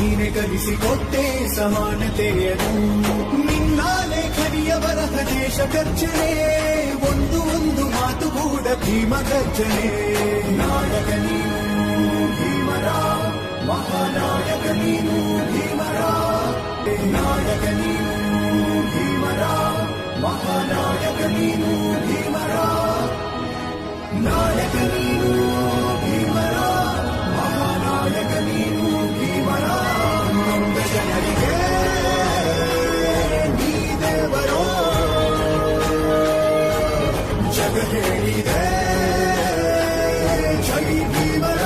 ನೀನೆ ಕಲಿಸಿಕೊಟ್ಟೆ ಸಮಾನತೆಯನ್ನು ನಿನ್ನ ಲೇಖನಿಯ ಬರಹ ದೇಶ ಗರ್ಜನೆ ಒಂದು ಒಂದು ಮಾತುಗೂಡ ಭೀಮ ಗರ್ಜನೆ ನಾಯಕ ನೀನು ಭೀಮರ ಮಹಾನಾಯಕ ನೀನು ಭೀಮರ ನಾಯಕ ನೀನು ಭೀಮರ ಮಹಾನಾಯಕ ನೀನು ಭೀಮರ ನಾಯಕ ನೀನು ಭೀಮರ ಮಹಾನಾಯಕ ನೀನು ಭೀಮರ ನೊಂದ ಜನರಿಗೆ ನೀ ದೇವರೋ ಜಗ ಹೇಳಿದೆ ಜೈ ಭೀಮರ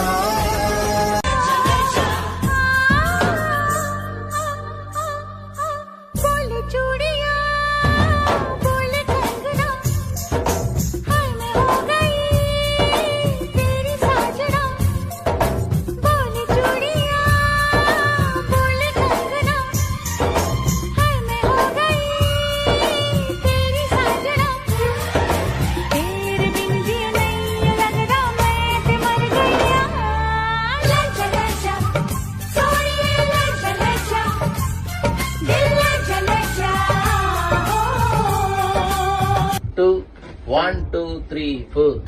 One, two, three, four.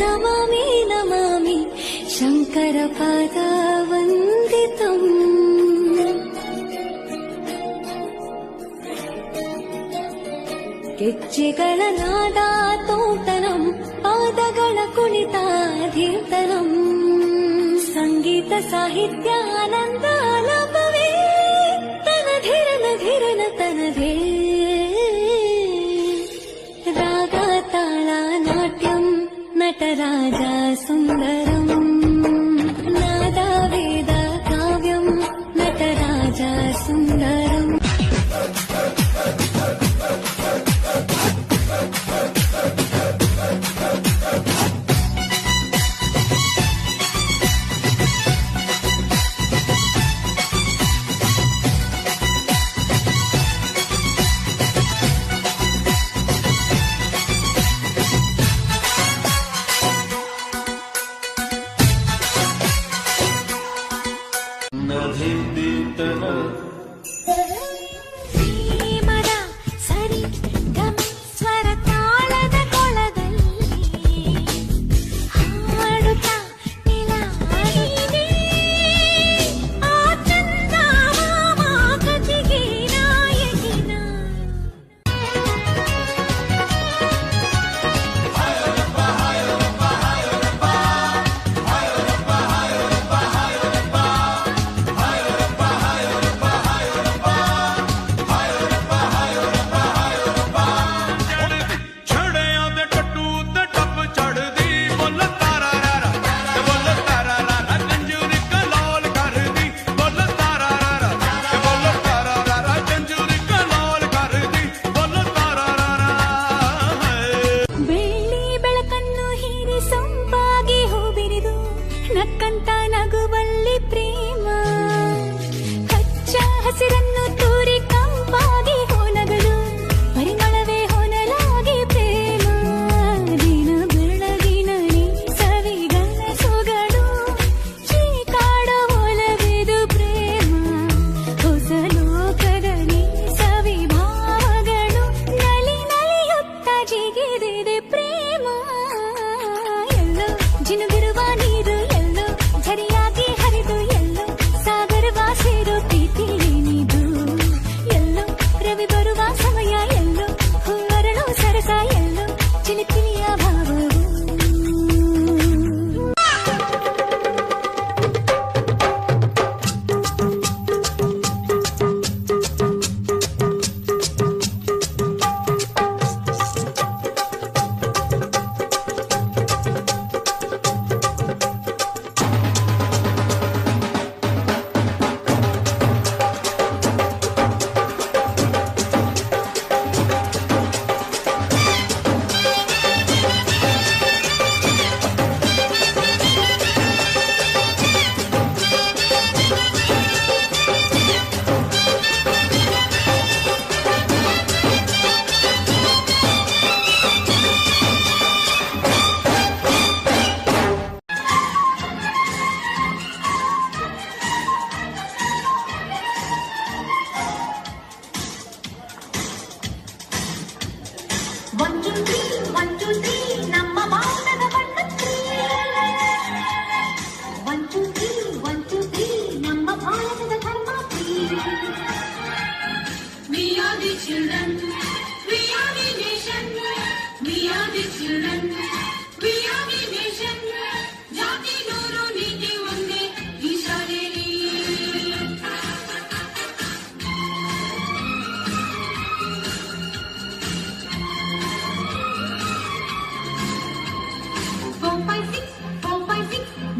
ನಮಾಮಿ ನಮಾಮಿ ಶಂಕರ ಪಾದ ವಂದಿತಂ ಗೆಜ್ಜೆಗಳ ನಾದ ತೋಟನಂ ಪಾದಗಳ ಕುಣಿತಾಧೀರ್ತನಂ ಸಂಗೀತ ಸಾಹಿತ್ಯ ಆನಂದ ಆಲಾಪವೇ ತನಧಿರನ ಧಿರನ ತನಧೇ ರಾಗ ತಾಳ ನಾಟ್ಯಂ ನಟರಾಜ ಸುಂದರಂ ನಾದ ವೇದ ಕಾವ್ಯಂ ನಟರಾಜ ಸುಂದರಂ children. We are the nation. We are the children. We are the nation. ಜಾತಿ ನೂರು ನೀತಿ ಒಂದೇ ಈ ಶಾಲೆಯಲ್ಲಿ.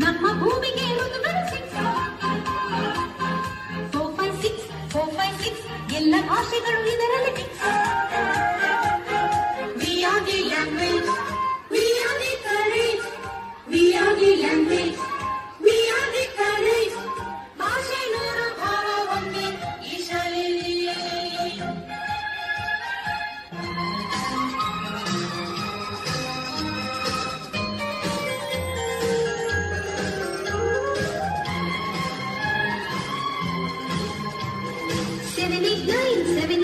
ನಮ್ಮ ಭೂಮಿಗೆ ಒಂದು ಸಿಕ್ಸ್ 456 ಎಲ್ಲ ಭಾಷೆಗಳು ಇದರಲ್ಲಿ mix. We are the language. We are the courage. We are the language. We are the courage. ಭಾಷೆ ನೂರು ಭಾವ ಒಂದೇ ಈ ಶಾಲೆಯಲ್ಲಿ. Seven, eight, nine, 7